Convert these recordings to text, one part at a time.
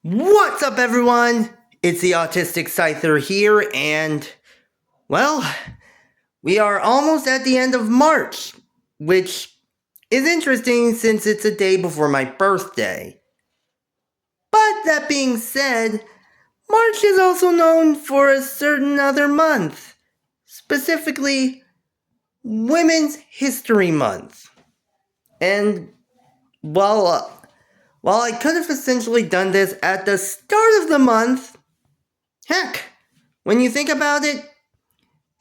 What's up, everyone? It's the Autistic Scyther here, and, well, we are almost at the end of March, which is interesting since it's a day before my birthday. But that being said, March is also known for a certain other month, specifically Women's History Month. And, while I could have essentially done this at the start of the month, heck, when you think about it,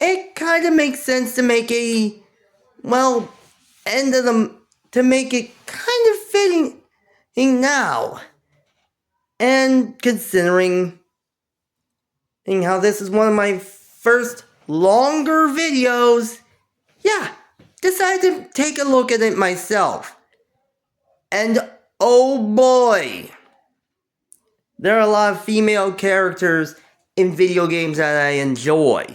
it kind of makes sense to make to make it kind of fitting now. And considering how this is one of my first longer videos, decided to take a look at it myself. And oh boy, there are a lot of female characters in video games that I enjoy.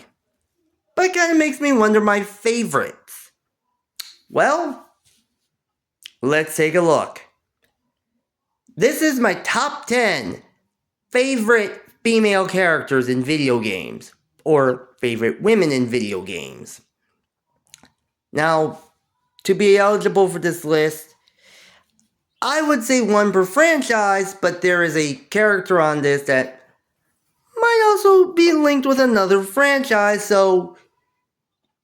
But it kind of makes me wonder my favorites. Well, let's take a look. This is my top 10 favorite female characters in video games, or favorite women in video games. Now, to be eligible for this list, I would say one per franchise, but there is a character on this that might also be linked with another franchise, so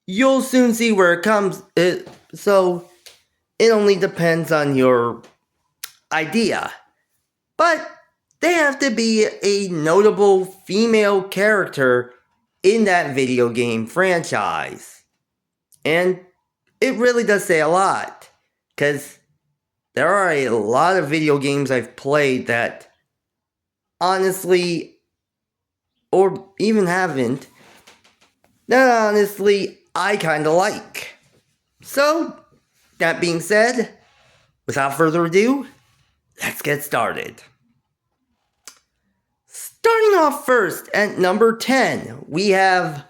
you'll soon see where it comes. So it only depends on your idea. But they have to be a notable female character in that video game franchise. And it really does say a lot, because there are a lot of video games I've played that honestly, or even haven't, that honestly I kinda like. So, that being said, without further ado, let's get started. Starting off first at number 10, we have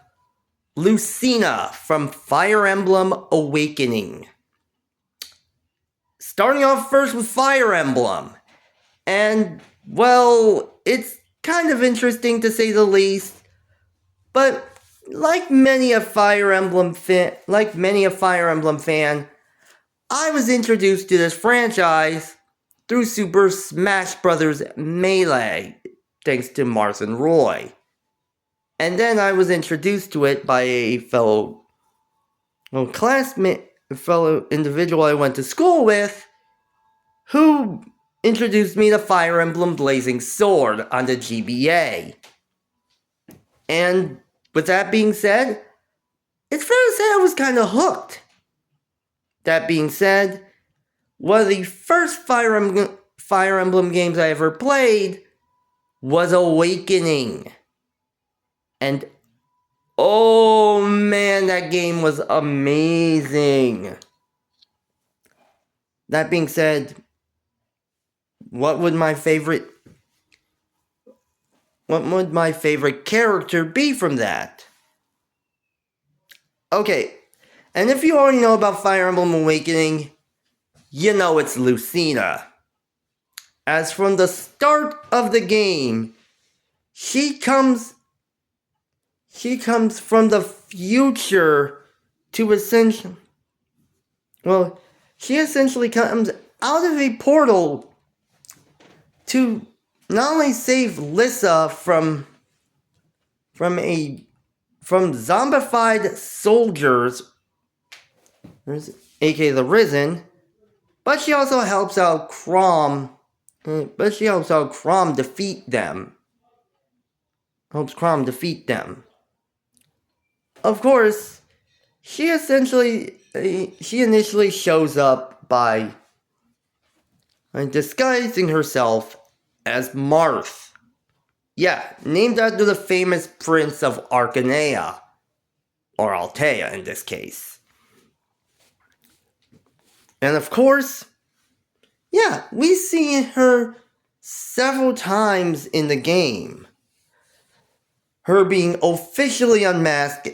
Lucina from Fire Emblem Awakening. Starting off first with Fire Emblem, and, well, it's kind of interesting to say the least, but like many a Fire Emblem fan, I was introduced to this franchise through Super Smash Bros. Melee, thanks to Martha Roy. And then I was introduced to it by a fellow individual I went to school with, who introduced me to Fire Emblem Blazing Sword on the GBA. And with that being said, it's fair to say I was kind of hooked. That being said, one of the first Fire Emblem games I ever played was Awakening. And oh man, that game was amazing. That being said, what would my favorite character be from that? Okay, and if you already know about Fire Emblem Awakening, you know it's Lucina. As from the start of the game, she comes from the future to she essentially comes out of a portal to not only save Lissa from zombified soldiers, aka the Risen, but she also helps out Chrom. Defeat them. Helps Chrom defeat them. Of course, she initially shows up by disguising herself as Marth. Yeah, named after the famous Prince of Arcanea, or Altea in this case. And of course, we see her several times in the game. Her being officially unmasked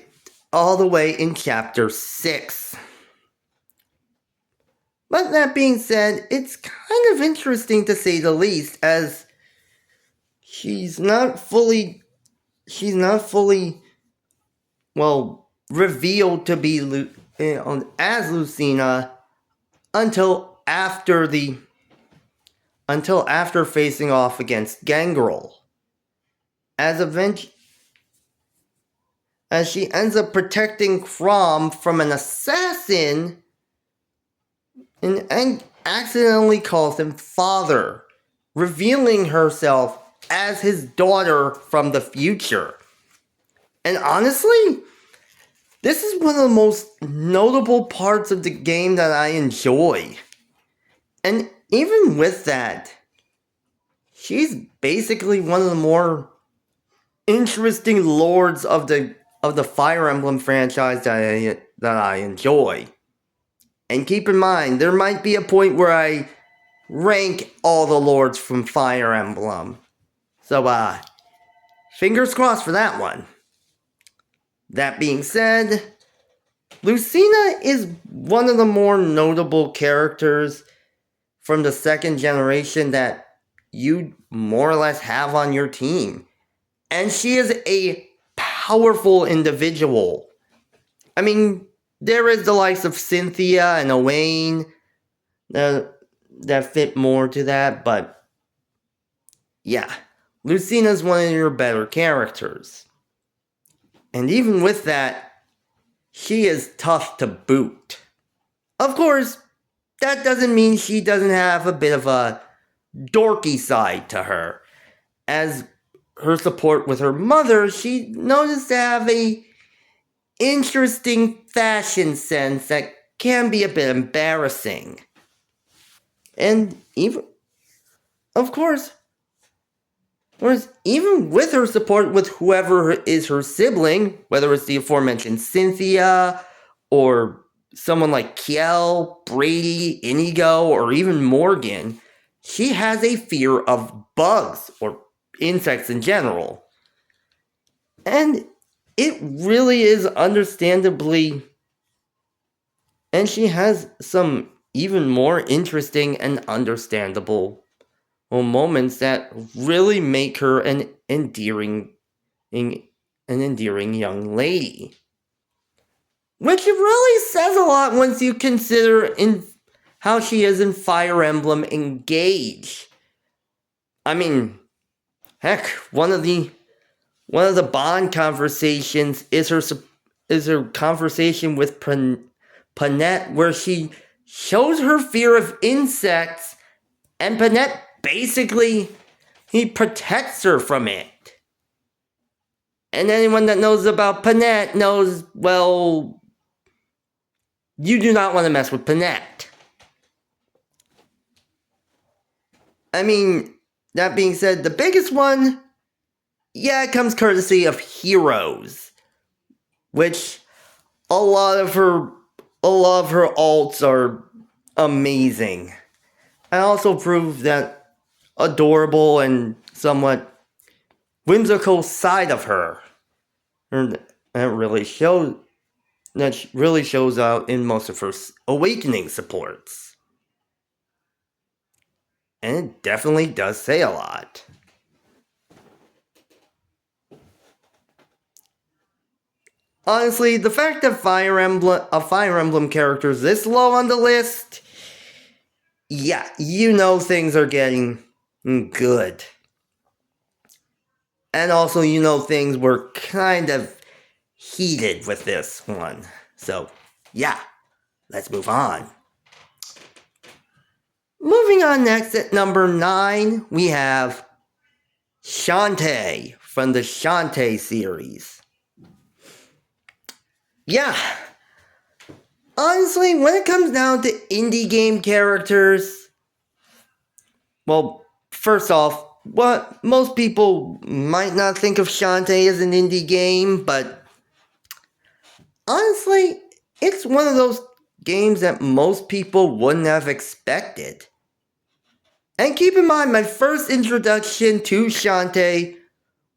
all the way in Chapter 6. But that being said, it's kind of interesting to say the least, as she's not fully well revealed to be as Lucina until after facing off against Gangrel. As she ends up protecting Crom from an assassin and accidentally calls him father, revealing herself as his daughter from the future. And honestly, this is one of the most notable parts of the game that I enjoy. And even with that, she's basically one of the more interesting lords of the Fire Emblem franchise that I enjoy. And keep in mind, there might be a point where I rank all the lords from Fire Emblem. So, fingers crossed for that one. That being said, Lucina is one of the more notable characters from the second generation that you more or less have on your team. And she is a powerful individual. I mean, there is the likes of Cynthia and Owain that fit more to that, but yeah, Lucina's one of your better characters. And even with that, she is tough to boot. Of course, that doesn't mean she doesn't have a bit of a dorky side to her. As her support with her mother, she noticed to have a interesting fashion sense that can be a bit embarrassing. And even with her support with whoever is her sibling, whether it's the aforementioned Cynthia, or someone like Kiel, Brady, Inigo, or even Morgan, she has a fear of bugs, or insects in general. And it really is understandably... And she has some even more interesting and understandable moments that really make her an endearing young lady. Which really says a lot once you consider how she is in Fire Emblem Engage. I mean, heck, one of the bond conversations is her conversation with Panette, where she shows her fear of insects, and Panette basically, he protects her from it. And anyone that knows about Panette knows, well, you do not want to mess with Panette. I mean, that being said, the biggest one, it comes courtesy of Heroes, which a lot of her alts are amazing. I also prove that adorable and somewhat whimsical side of her. And that really shows out in most of her awakening supports. And it definitely does say a lot. Honestly, the fact that Fire Emblem character is this low on the list, you know things are getting good. And also, you know things were kind of heated with this one. So, let's move on. Moving on next at number 9, we have Shantae from the Shantae series. Honestly, when it comes down to indie game characters, well, first off, what most people might not think of Shantae as an indie game, but honestly, it's one of those games that most people wouldn't have expected. And keep in mind, my first introduction to Shantae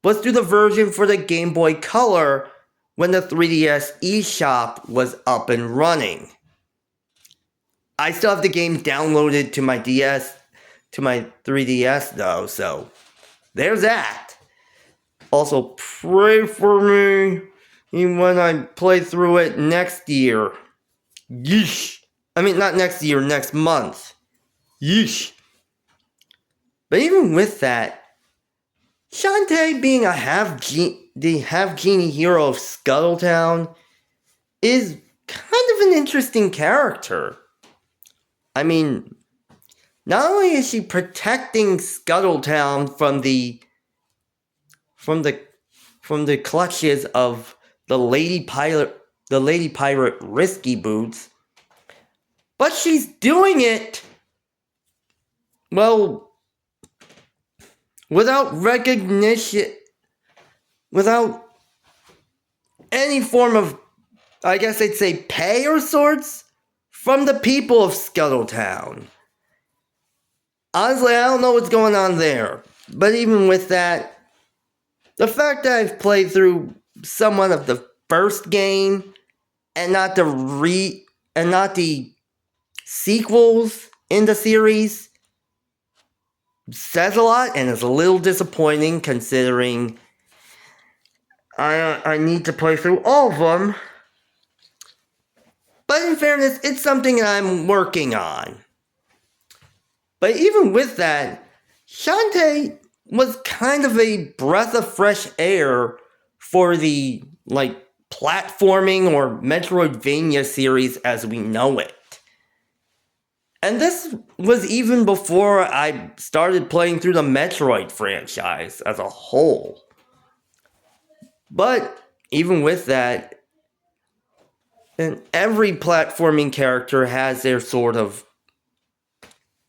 was through the version for the Game Boy Color when the 3DS eShop was up and running. I still have the game downloaded to my 3DS though, so there's that. Also, pray for me when I play through it next year. Yeesh. I mean, not next year, next month. Yeesh. But even with that, Shantae being the half-genie hero of Scuttletown is kind of an interesting character. I mean, not only is she protecting Scuttletown from the clutches of the Lady Pirate Risky Boots, but she's doing it, well, without recognition, without any form of, I guess I'd say, pay or sorts from the people of Scuttletown. Honestly, I don't know what's going on there. But even with that, the fact that I've played through somewhat of the first game and not the sequels in the series says a lot and is a little disappointing considering I need to play through all of them. But in fairness, it's something I'm working on. But even with that, Shantae was kind of a breath of fresh air for the, platforming or Metroidvania series as we know it. And this was even before I started playing through the Metroid franchise as a whole. But even with that, and every platforming character has their sort of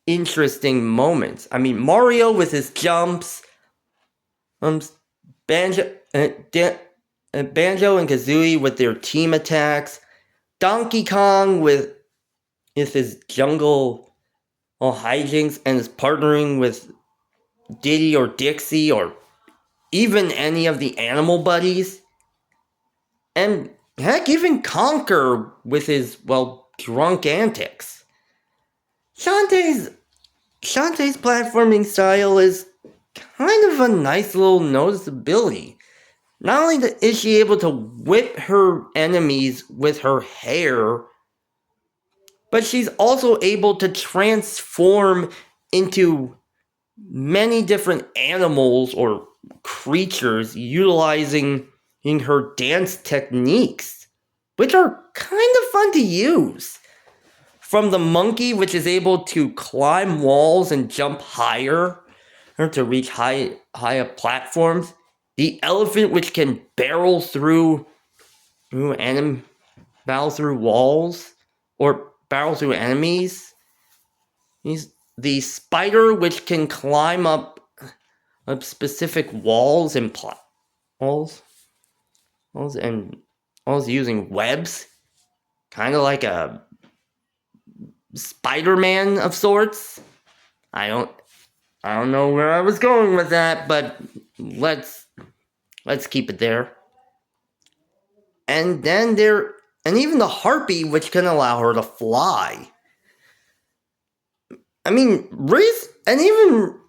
interesting moments. I mean, Mario with his jumps, Banjo and Kazooie with their team attacks, Donkey Kong with his jungle hijinks and his partnering with Diddy or Dixie or even any of the animal buddies, and heck, even Conker with his, drunk antics. Shantae's platforming style is kind of a nice little noticeability. Not only is she able to whip her enemies with her hair, but she's also able to transform into many different animals or creatures utilizing her dance techniques, which are kind of fun to use. From the monkey, which is able to climb walls and jump higher or to reach higher platforms. The elephant, which can barrel through walls or barrel through enemies. The spider, which can climb up specific walls and walls using webs, kind of like a Spider-Man of sorts. I don't know where I was going with that, but let's keep it there. And then even the harpy, which can allow her to fly. I mean, and even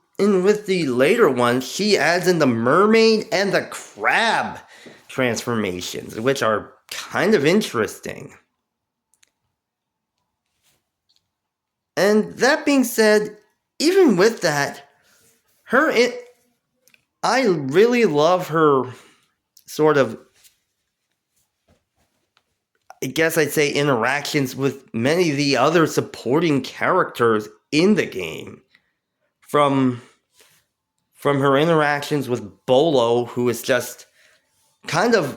with the later ones, she adds in the mermaid and the crab transformations, which are kind of interesting. And that being said, even with that, I really love her sort of, I guess I'd say, interactions with many of the other supporting characters in the game. From her interactions with Bolo, who is just kind of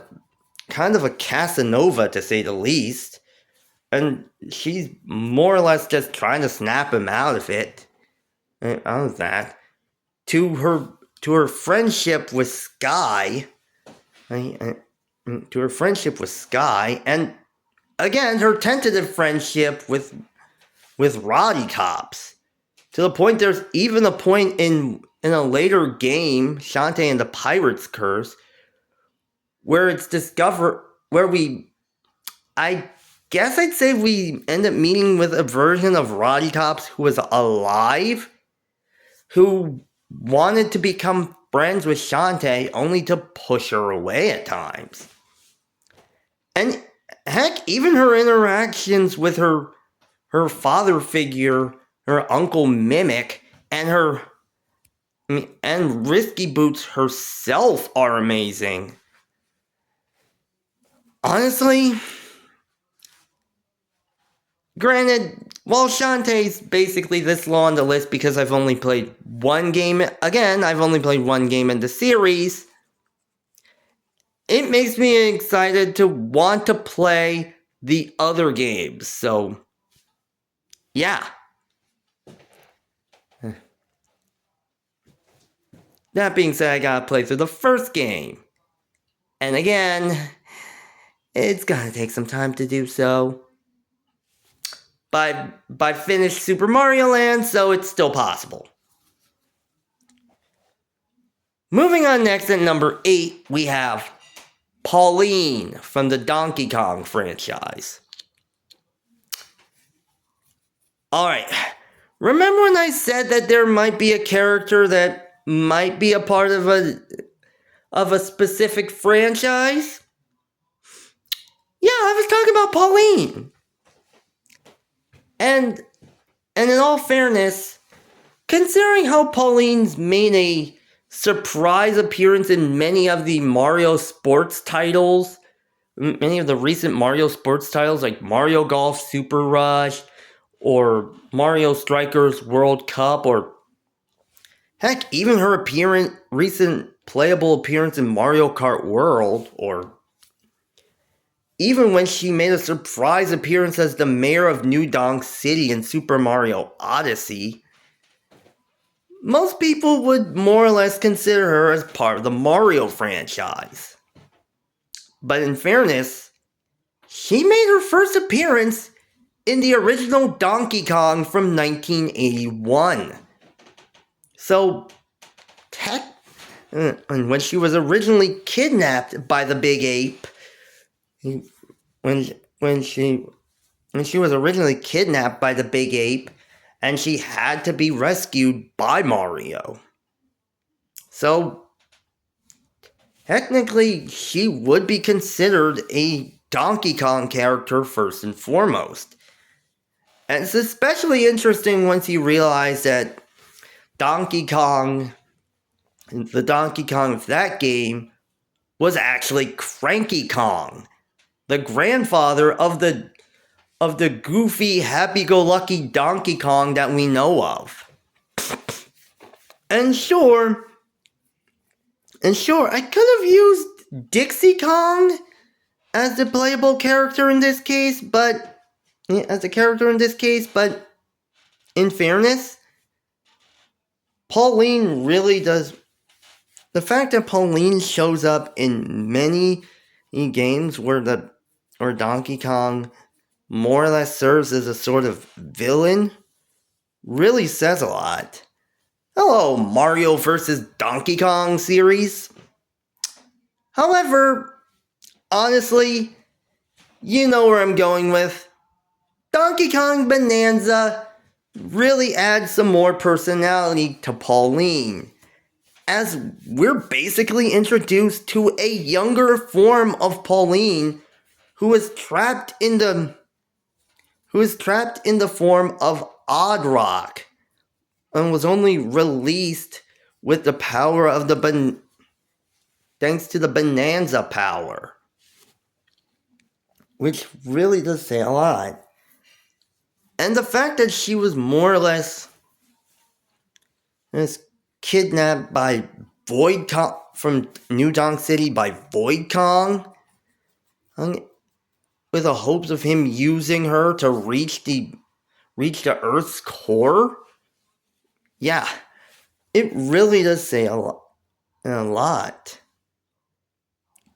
a Casanova, to say the least. And she's more or less just trying to snap him out of it. Out of that. To her friendship with Sky. To her friendship with Sky. And again, her tentative friendship with Roddy Cops. To the point there's even a point in a later game, Shantae and the Pirate's Curse, where it's discovered, I guess I'd say we end up meeting with a version of Roddy Cops who was alive, who wanted to become friends with Shantae only to push her away at times. And heck, even her interactions with her father figure, her Uncle Mimic, and Risky Boots herself are amazing. Honestly, granted, while Shantae's basically this low on the list because I've only played one game, again, I've only played one game in the series, it makes me excited to want to play the other games, so yeah. That being said, I gotta play through the first game. And again, it's gonna take some time to do so. But I finished Super Mario Land, so it's still possible. Moving on next at number 8, we have Pauline from the Donkey Kong franchise. Alright, remember when I said that there might be a character that might be a part of a specific franchise? Yeah, I was talking about Pauline. And in all fairness, considering how Pauline's made a surprise appearance in many of the Mario sports titles, many of the recent Mario sports titles like Mario Golf Super Rush, or Mario Strikers World Cup, or heck, even her recent playable appearance in Mario Kart World, or even when she made a surprise appearance as the mayor of New Donk City in Super Mario Odyssey, most people would more or less consider her as part of the Mario franchise. But in fairness, she made her first appearance in the original Donkey Kong from 1981. So, when she was originally kidnapped by the Big Ape, when she was originally kidnapped by the Big Ape, and she had to be rescued by Mario. So, technically, she would be considered a Donkey Kong character first and foremost. And it's especially interesting once you realize that the Donkey Kong of that game was actually Cranky Kong, the grandfather of the goofy, happy-go-lucky Donkey Kong that we know of. And sure, I could have used Dixie Kong as the playable character in this case, but in fairness, Pauline really does. The fact that Pauline shows up in many games where Donkey Kong more or less serves as a sort of villain really says a lot. Hello, Mario vs. Donkey Kong series. However, honestly, you know where I'm going with. Donkey Kong Bonanza really adds some more personality to Pauline, as we're basically introduced to a younger form of Pauline who is trapped in the form of Odd Rock, and was only released with the power of thanks to the Bonanza power, which really does say a lot. And the fact that she was more or less kidnapped by Void Kong from New Donk City by Void Kong, with the hopes of him using her to reach the Earth's core. Yeah, it really does say a lot.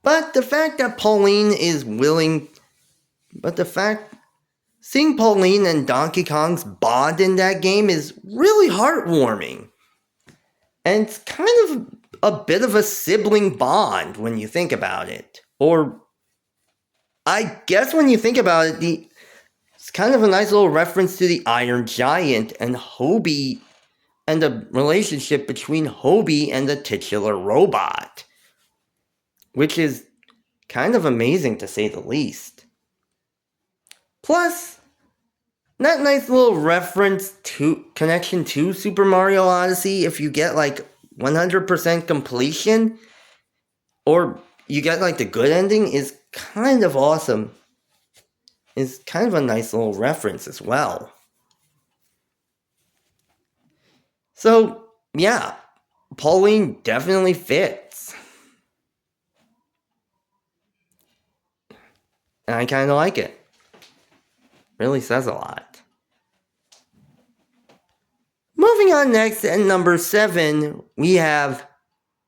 But the fact that Pauline is willing, seeing Pauline and Donkey Kong's bond in that game is really heartwarming. And it's kind of a bit of a sibling bond when you think about it. Or, I guess when you think about it, it's kind of a nice little reference to the Iron Giant and Hobie and the relationship between Hobie and the titular robot, which is kind of amazing to say the least. Plus, that nice little reference to connection to Super Mario Odyssey, if you get like 100% completion, or you get like the good ending, is kind of awesome. Is kind of a nice little reference as well. So, yeah, Pauline definitely fits. And I kind of like it. Really says a lot. Moving on next, at number 7, we have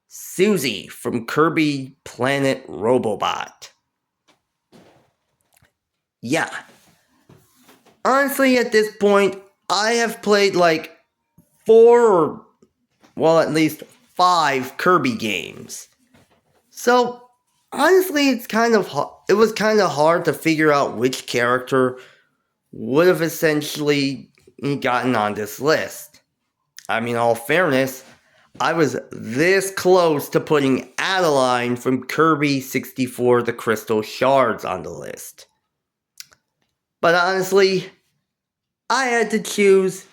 Susie from Kirby Planet Robobot. Yeah. Honestly, at this point, I have played like 4 or, well, at least 5 Kirby games. So, honestly, it was kind of hard to figure out which character would have essentially gotten on this list. I mean, all fairness, I was this close to putting Adeline from Kirby 64 The Crystal Shards on the list. But honestly, I had to choose.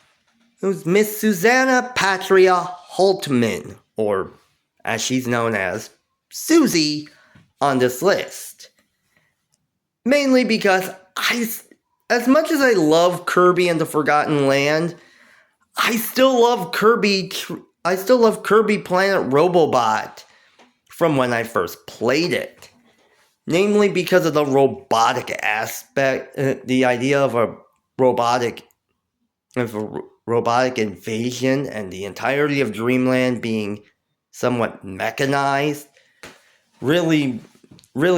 It was Miss Susanna Patria Holtman, or as she's known as, Susie, on this list. Mainly because as much as I love Kirby and the Forgotten Land, I still love Kirby Planet Robobot from when I first played it. Namely because of the robotic aspect, the idea of a robotic invasion and the entirety of Dreamland being somewhat mechanized really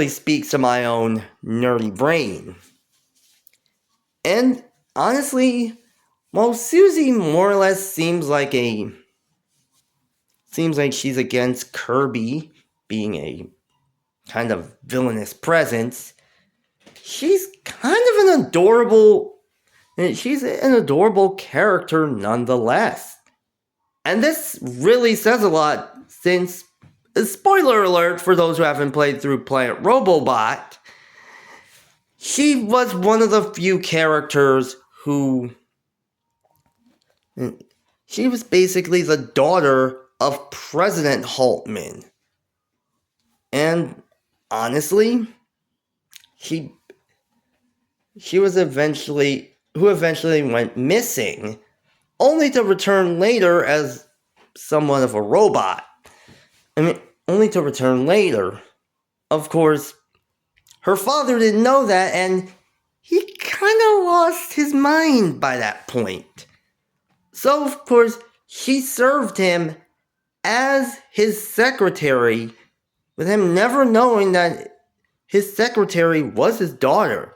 speaks to my own nerdy brain. And honestly, while Susie more or less seems like she's against Kirby being a kind of villainous presence, she's an adorable character nonetheless. And this really says a lot since, spoiler alert for those who haven't played through Planet Robobot, she was one of the few characters who... She was basically the daughter of President Holtman. And honestly, she was eventually went missing, only to return later as somewhat of a robot. Only to return later. Of course, her father didn't know that, and he kind of lost his mind by that point. So, of course, she served him as his secretary, with him never knowing that his secretary was his daughter.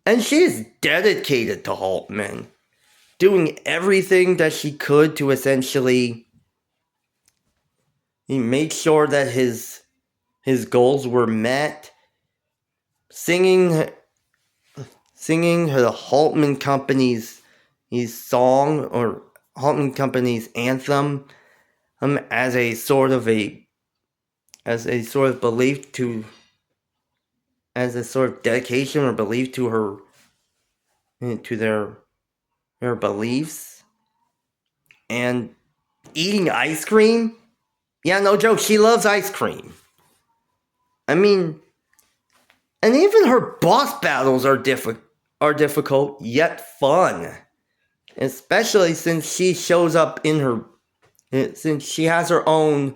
And she is dedicated to Holtman, doing everything that she could to essentially make sure that his goals were met, singing the Holtman Company's song, or Holtman Company's anthem, as a sort of belief to, as a sort of dedication or belief to her, to their beliefs. And eating ice cream? Yeah, no joke, she loves ice cream. And even her boss battles are difficult yet fun. Especially since she shows up since she has her own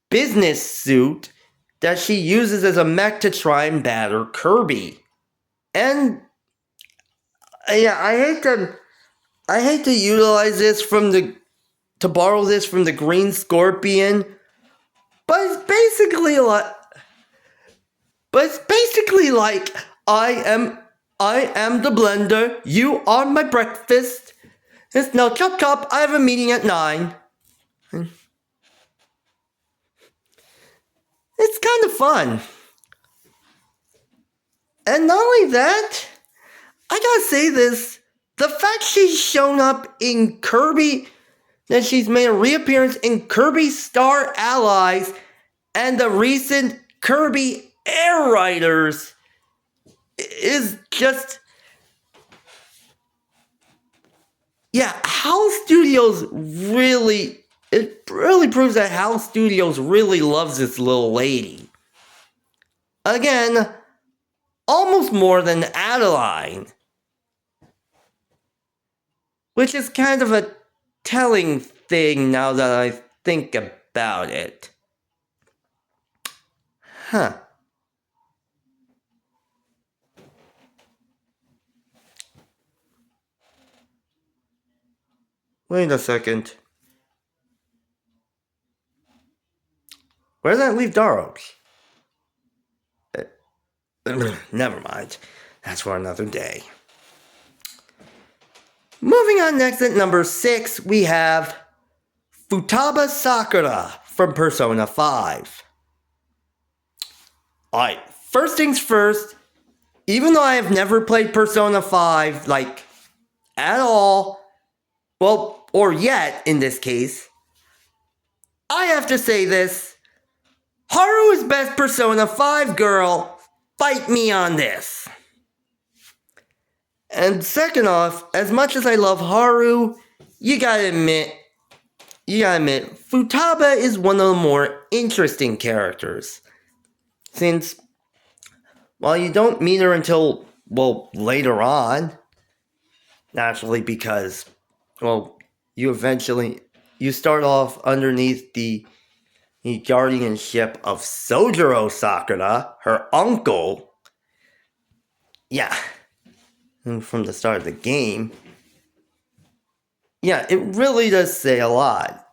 business suit that she uses as a mech to try and batter Kirby. And yeah, I hate to utilize this to borrow this from the Green Scorpion, but it's basically like I am the blender, you are my breakfast. It's no chop chop, I have a meeting at 9. It's kind of fun. And not only that, I gotta say this, the fact she's shown up in Kirby that she's made a reappearance in Kirby Star Allies and the recent Kirby Air Riders is just... Yeah, Howl Studios it really proves that Howl Studios really loves this little lady. Again, almost more than Adeline. Which is kind of a telling thing now that I think about it. Huh. Wait a second. Where did that leave Daros? Never mind. That's for another day. Moving on next at number 6, we have Futaba Sakura from Persona 5. Alright, first things first, even though I have never played Persona 5, at all, well, or yet, in this case, I have to say this. Haru is best Persona 5 girl. Fight me on this. And second off, as much as I love Haru, you gotta admit, Futaba is one of the more interesting characters. Since, while you don't meet her until, later on, naturally because, you start off underneath the guardianship of Sojiro Sakura, her uncle. Yeah. And from the start of the game. Yeah, it really does say a lot.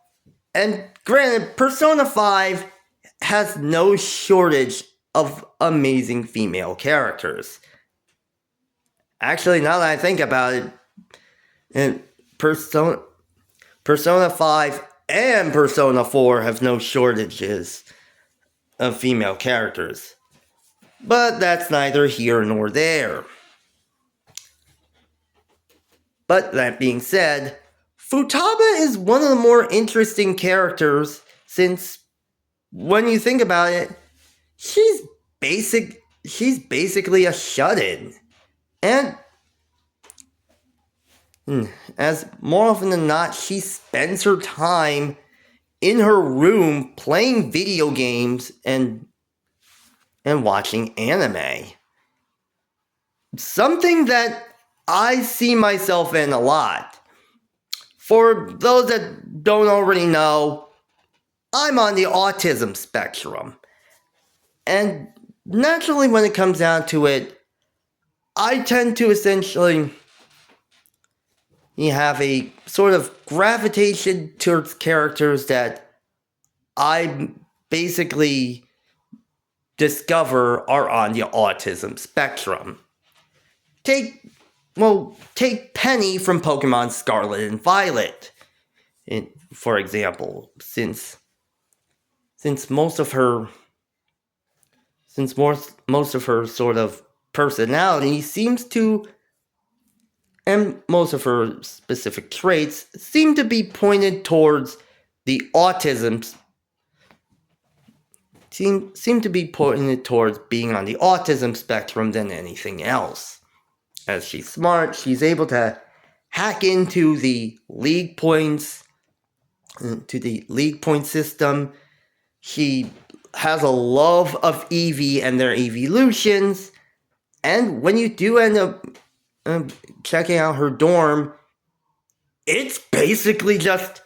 And granted, Persona 5 has no shortage of amazing female characters. Actually, now that I think about it, Persona 5 and Persona 4 have no shortages of female characters. But that's neither here nor there. But that being said, Futaba is one of the more interesting characters since, when you think about it, she's basically a shut-in. And as more often than not, she spends her time in her room playing video games and watching anime. Something that I see myself in a lot. For those that don't already know, I'm on the autism spectrum. And naturally, when it comes down to it, I tend to essentially have a sort of gravitation towards characters that I basically discover are on the autism spectrum. Take Penny from Pokemon Scarlet and Violet, for example, since most of her sort of personality seems to, and most of her specific traits seem to be pointed towards the autism. Seem to be pointed towards being on the autism spectrum than anything else. As she's smart, she's able to hack into the league points, system. She has a love of Eevee and their evolutions. And when you do end up checking out her dorm, it's basically just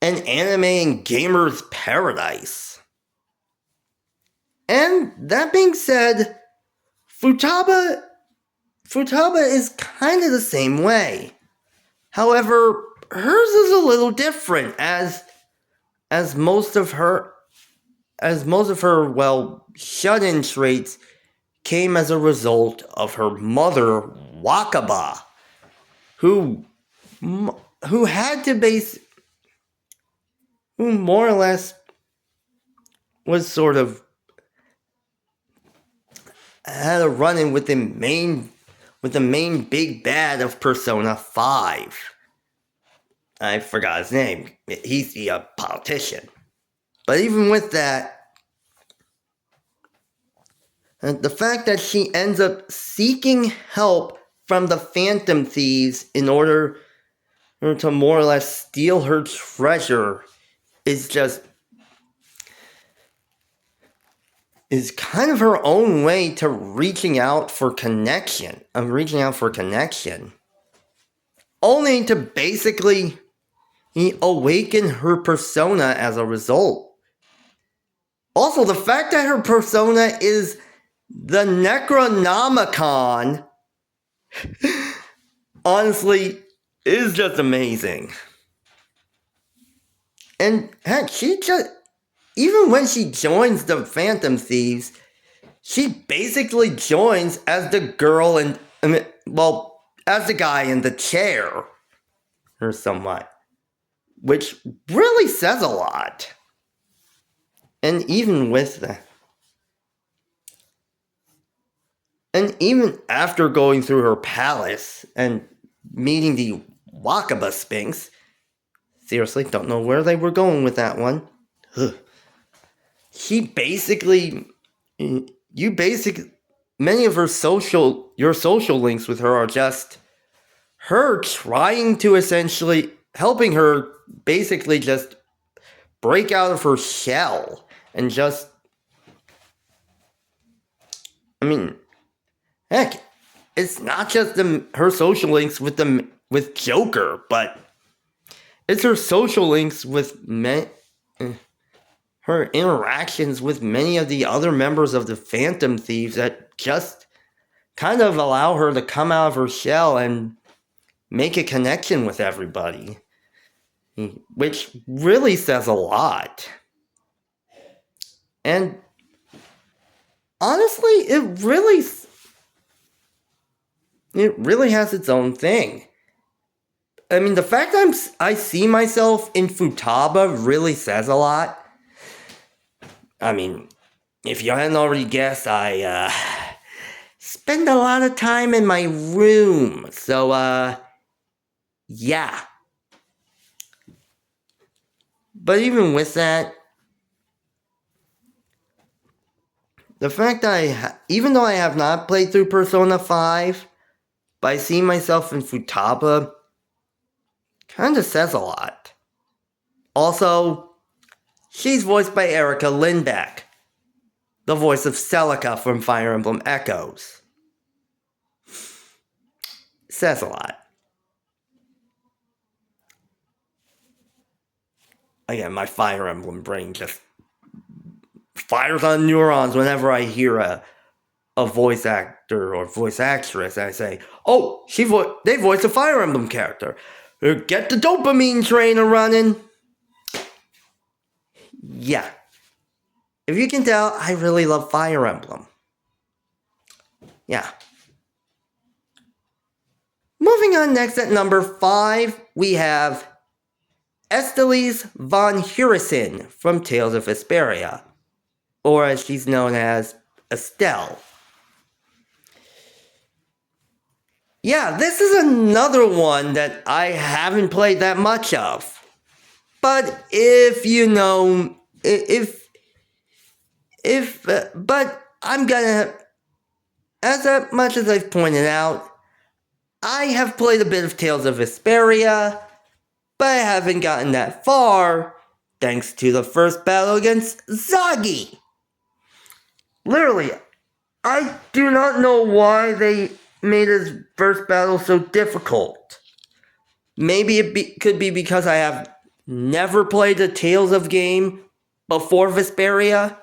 an anime and gamer's paradise. And that being said, Futaba is kind of the same way. However, hers is a little different as most of her shut-in traits came as a result of her mother, Wakaba, who more or less was sort of had a run-in with the main big bad of Persona 5. I forgot his name. He's the politician. But even with that, the fact that she ends up seeking help from the Phantom Thieves in order to more or less steal her treasure is kind of her own way to reaching out for connection. Only to basically awaken her persona as a result. Also, the fact that her persona is the Necronomicon, honestly, is just amazing. And heck, even when she joins the Phantom Thieves, she basically joins as the girl as the guy in the chair, or somewhat, which really says a lot. And even with that, and even after going through her palace and meeting the Wakaba Sphinx, seriously, don't know where they were going with that one. Ugh. Many of your social links with her are just her trying to helping her basically just break out of her shell and just, heck, it's not just her social links with Joker, but it's her social links with her interactions with many of the other members of the Phantom Thieves that just kind of allow her to come out of her shell and make a connection with everybody, which really says a lot. And honestly, it really has its own thing. The fact I see myself in Futaba really says a lot. If you hadn't already guessed, I spend a lot of time in my room. So, yeah. But even with that, the fact that even though I have not played through Persona 5, but I see myself in Futaba, kind of says a lot. Also, she's voiced by Erica Lindbeck, the voice of Celica from Fire Emblem Echoes. Says a lot. Again, my Fire Emblem brain just fires on neurons whenever I hear a voice actor or voice actress, and I say, oh, they voiced a Fire Emblem character. Get the dopamine train a-running. Yeah. If you can tell, I really love Fire Emblem. Yeah. Moving on next at number 5, we have Estelise von Hurison from Tales of Vesperia, or as she's known as, Estelle. Yeah, this is another one that I haven't played that much of. But but I'm gonna, as much as I've pointed out, I have played a bit of Tales of Vesperia, but I haven't gotten that far, thanks to the first battle against Zagi. Literally, I do not know why they made his first battle so difficult. Maybe it could be because I have never played a Tales of game before Vesperia.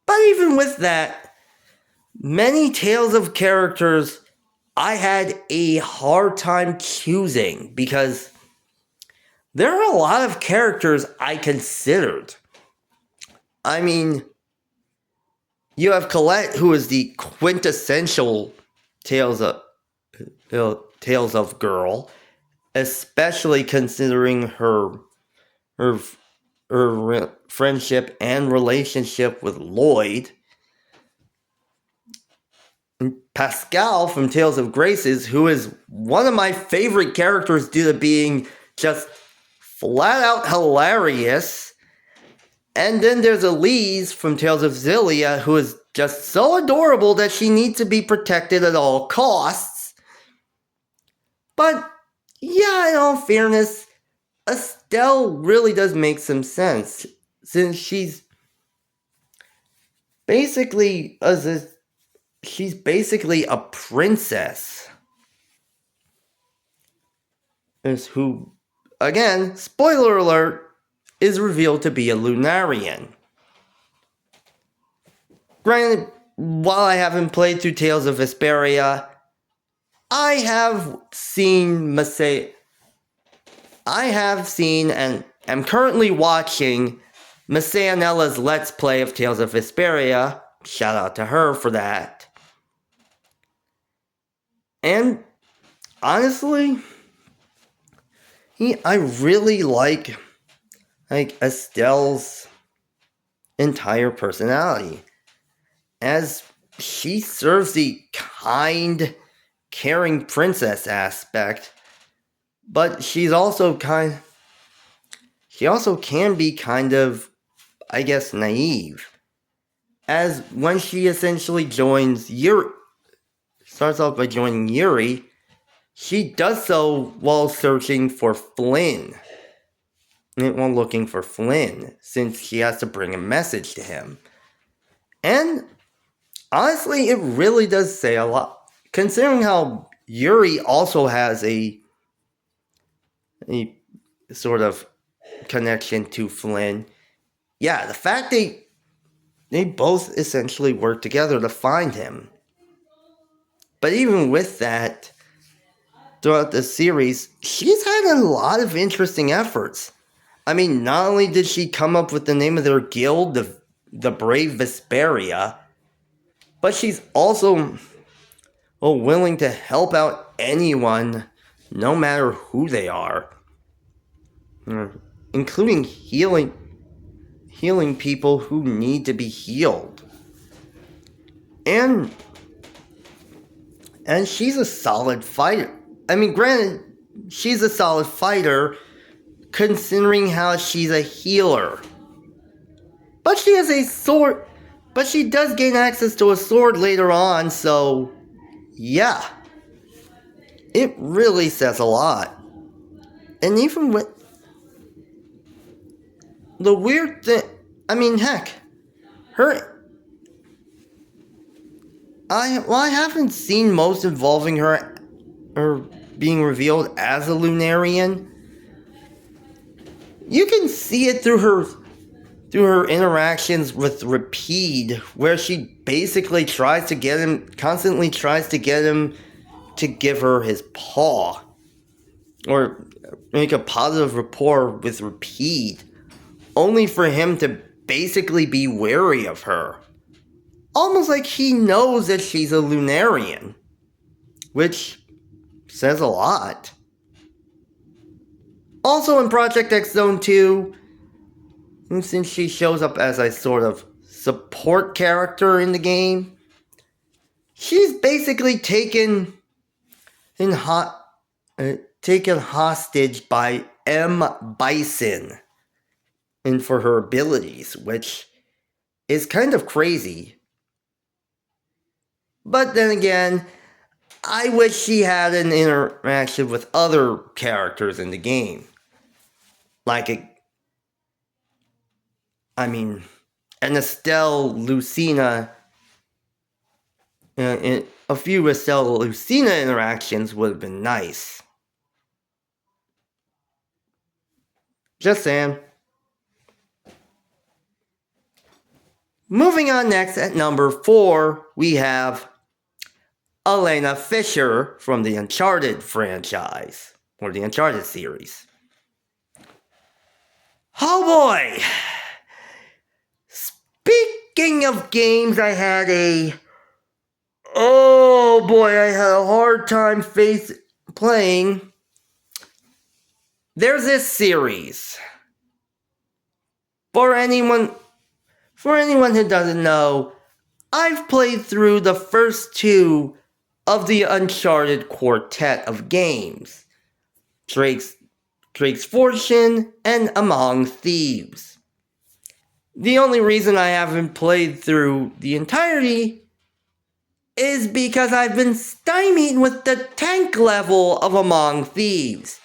But even with that, many Tales of characters I had a hard time choosing because there are a lot of characters I considered. You have Colette, who is the quintessential Tales of girl, especially considering her friendship and relationship with Lloyd. Pascal from Tales of Graces, who is one of my favorite characters due to being just flat out hilarious. And then there's Elise from Tales of Xillia, who is just so adorable that she needs to be protected at all costs. But yeah, in all fairness, Estelle really does make some sense, since she's basically a princess. Who, again, spoiler alert, is revealed to be a Lunarian. Granted, while I haven't played through Tales of Vesperia, I have seen and am currently watching Masayanella's Let's Play of Tales of Vesperia. Shout out to her for that. And honestly, I really like Estelle's entire personality, as she serves the kind, caring princess aspect, but she also can be kind of, I guess, naive, as when she essentially starts off by joining Yuri, she does so while searching for Flynn. While looking for Flynn, since she has to bring a message to him. And honestly, it really does say a lot, considering how Yuri also has a sort of connection to Flynn. Yeah, the fact they both essentially work together to find him. But even with that, throughout the series, she's had a lot of interesting efforts. I mean, not only did she come up with the name of their guild, the Brave Vesperia, but she's also willing to help out anyone, no matter who they are, including healing people who need to be healed. And she's a solid fighter. I mean, granted, she's a solid fighter, considering how she's a healer. But she has a sword. But she does gain access to a sword later on, so yeah. It really says a lot. And even with the weird thing, I mean, heck, I haven't seen most involving her being revealed as a Lunarian. You can see it through her interactions with Rapide, where she basically constantly tries to get him to give her his paw, or make a positive rapport with Rapide, only for him to basically be wary of her. Almost like he knows that she's a Lunarian, which says a lot. Also in Project X Zone 2, since she shows up as a sort of support character in the game, she's basically taken hostage by M. Bison, and for her abilities, which is kind of crazy. But then again, I wish she had an interaction with other characters in the game. An Estelle Lucina, a few Estelle Lucina interactions would have been nice. Just saying. Moving on next, at number 4, we have Elena Fisher from the Uncharted franchise, or the Uncharted series. Oh boy! Speaking of games I had a hard time playing. There's this series. For anyone who doesn't know, I've played through the first two of the Uncharted quartet of games, Drake's Fortune and Among Thieves. The only reason I haven't played through the entirety is because I've been stymied with the tank level of Among Thieves.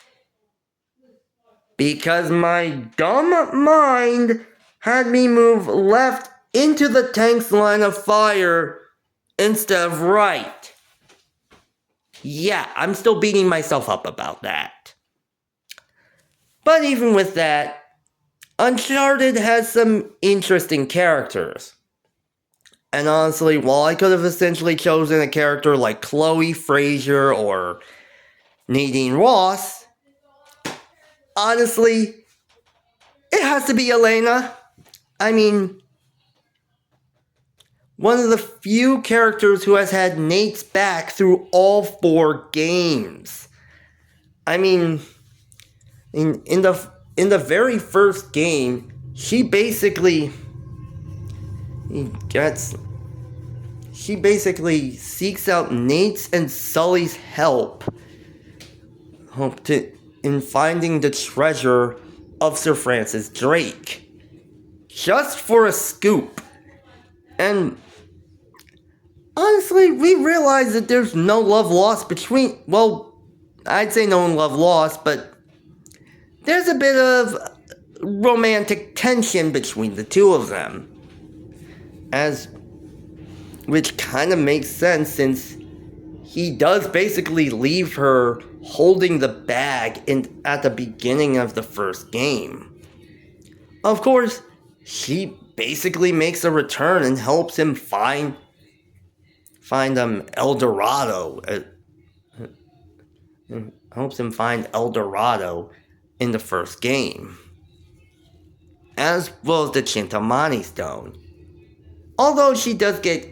Because my dumb mind had me move left into the tank's line of fire instead of right. Yeah, I'm still beating myself up about that. But even with that, Uncharted has some interesting characters. And honestly, while I could have essentially chosen a character like Chloe Fraser or Nadine Ross, honestly, it has to be Elena. I mean, one of the few characters who has had Nate's back through all 4 games. I mean, in the very first game, she basically seeks out Nate's and Sully's help in finding the treasure of Sir Francis Drake, just for a scoop. And honestly, we realize that there's no love lost between, well, I'd say no love lost, but there's a bit of romantic tension between the two of them. Which kind of makes sense since he does basically leave her holding the bag at the beginning of the first game. Of course, she basically makes a return and helps him find El Dorado. Helps him find El Dorado in the first game, as well as the Chintamani Stone. Although she does get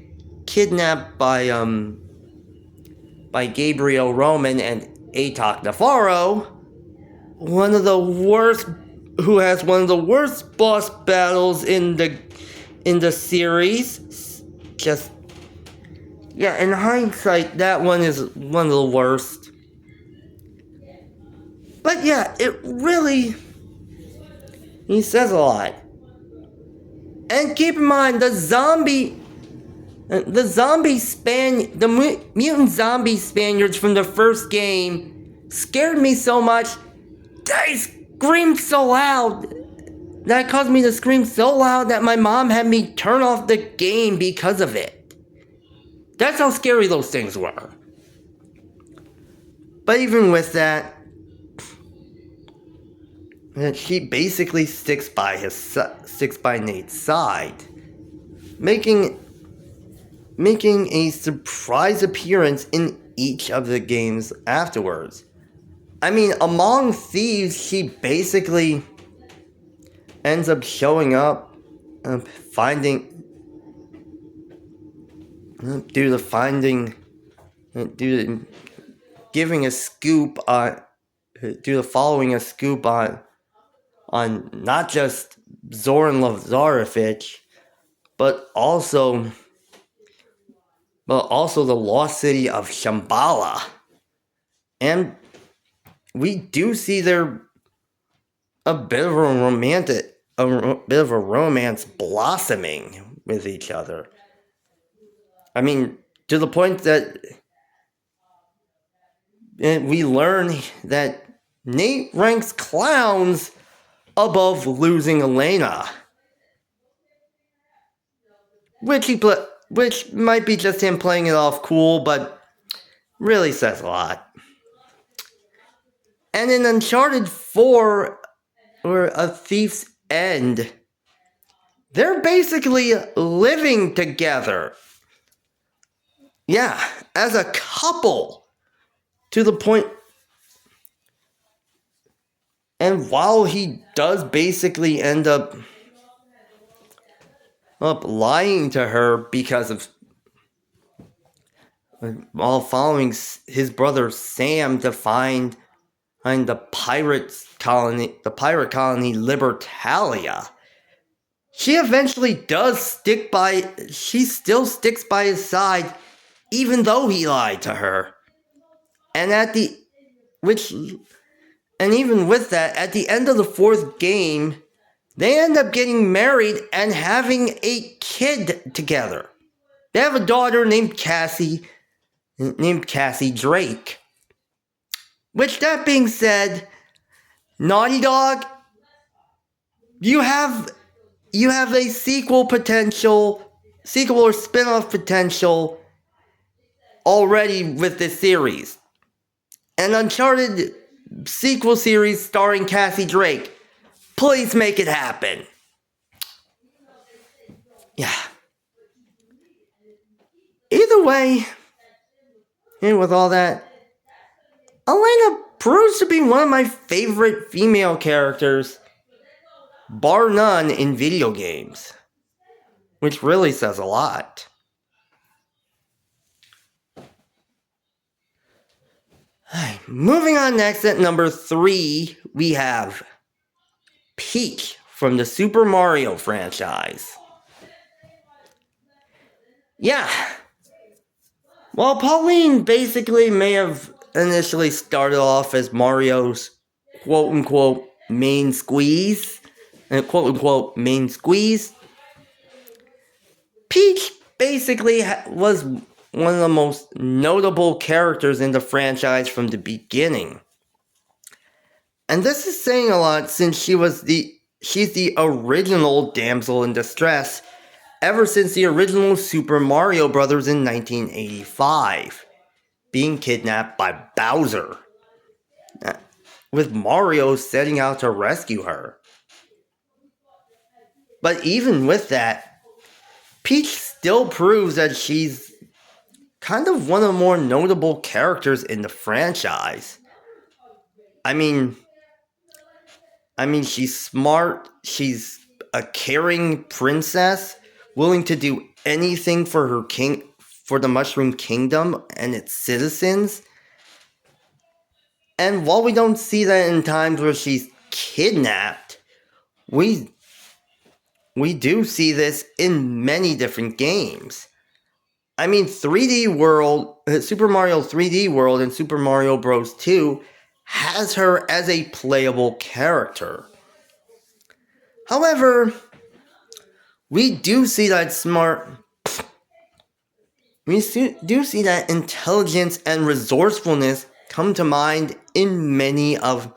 kidnapped by Gabriel Roman and Atok Navarro, who has one of the worst boss battles in the series. Just, yeah, in hindsight, that one is one of the worst. But yeah, he says a lot. And keep in mind, the mutant zombie Spaniards from the first game scared me so much that I screamed so loud. That caused me to scream so loud that my mom had me turn off the game because of it. That's how scary those things were. But even with that, she basically sticks by Nate's side, making a surprise appearance in each of the games afterwards. I mean, Among Thieves, she basically ends up showing up, giving a scoop following a scoop on not just Zoran Lazarevic, but also the lost city of Shambhala. And we do see there a bit of a romance blossoming with each other. I mean, to the point that we learn that Nate ranks clowns above losing Elena, which might be just him playing it off cool, but really says a lot. And in Uncharted 4, or A Thief's End, they're basically living together. Yeah, as a couple, to the point. And while he does basically end up lying to her while following his brother Sam to find the pirate colony Libertalia, she eventually she still sticks by his side, even though he lied to her. And even with that, at the end of the fourth game, they end up getting married and having a kid together. They have a daughter named Cassie Drake. Which, that being said, Naughty Dog, you have a sequel or spin-off potential already with this series. An Uncharted sequel series starring Cassie Drake. Please make it happen. Yeah. Either way, and with all that, Elena proves to be one of my favorite female characters, bar none, in video games. Which really says a lot. Moving on, next at number 3, we have Peach from the Super Mario franchise. Yeah. While Pauline basically may have initially started off as Mario's quote-unquote main squeeze, Peach basically was one of the most notable characters in the franchise from the beginning. And this is saying a lot, since she's the original damsel in distress ever since the original Super Mario Bros. In 1985, being kidnapped by Bowser, with Mario setting out to rescue her. But even with that, Peach still proves that she's kind of one of the more notable characters in the franchise. I mean, she's smart, she's a caring princess, willing to do anything for the Mushroom Kingdom and its citizens. And while we don't see that in times where she's kidnapped, we do see this in many different games. I mean, 3D World, Super Mario 3D World and Super Mario Bros. 2 has her as a playable character. However, we do see that intelligence and resourcefulness come to mind in many of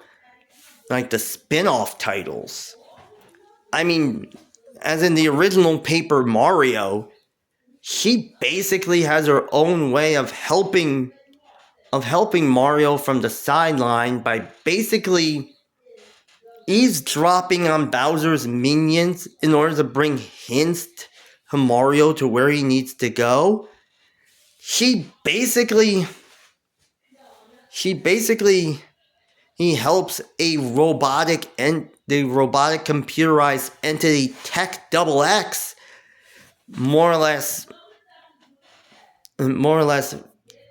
the spin-off titles. I mean, as in the original Paper Mario, she basically has her own way of helping Mario from the sideline by basically eavesdropping on Bowser's minions in order to bring hints to Mario to where he needs to go. He helps the robotic computerized entity Tech XX more or less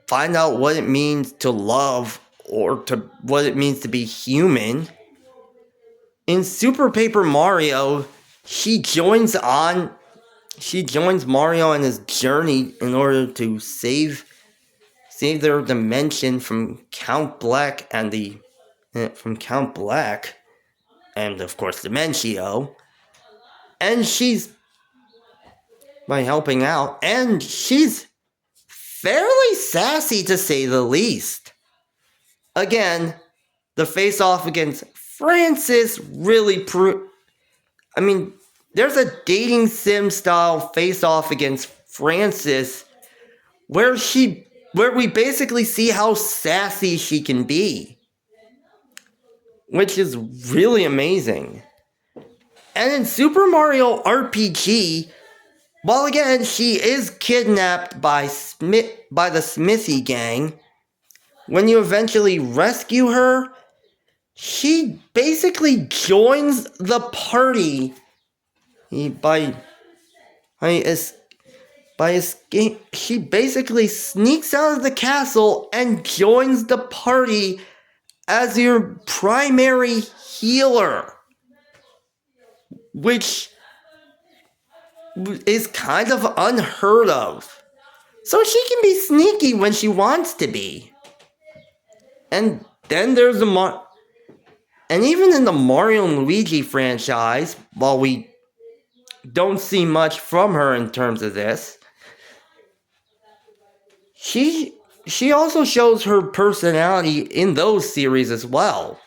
find out what it means to love, or to what it means to be human. In Super Paper Mario, she joins Mario on his journey in order to save their dimension from Count Black and of course Dimentio. And she's by helping out, and she's fairly sassy, to say the least. Again, the face-off against Francis really there's a dating sim style face-off against Francis where we basically see how sassy she can be, which is really amazing. And in Super Mario RPG, while again she is kidnapped by the Smithy gang, when you eventually rescue her, she basically joins the party she basically sneaks out of the castle and joins the party as your primary healer, which is kind of unheard of. So she can be sneaky when she wants to be. And then there's and even in the Mario and Luigi franchise, while we don't see much from her in terms of this, she also shows her personality in those series as well.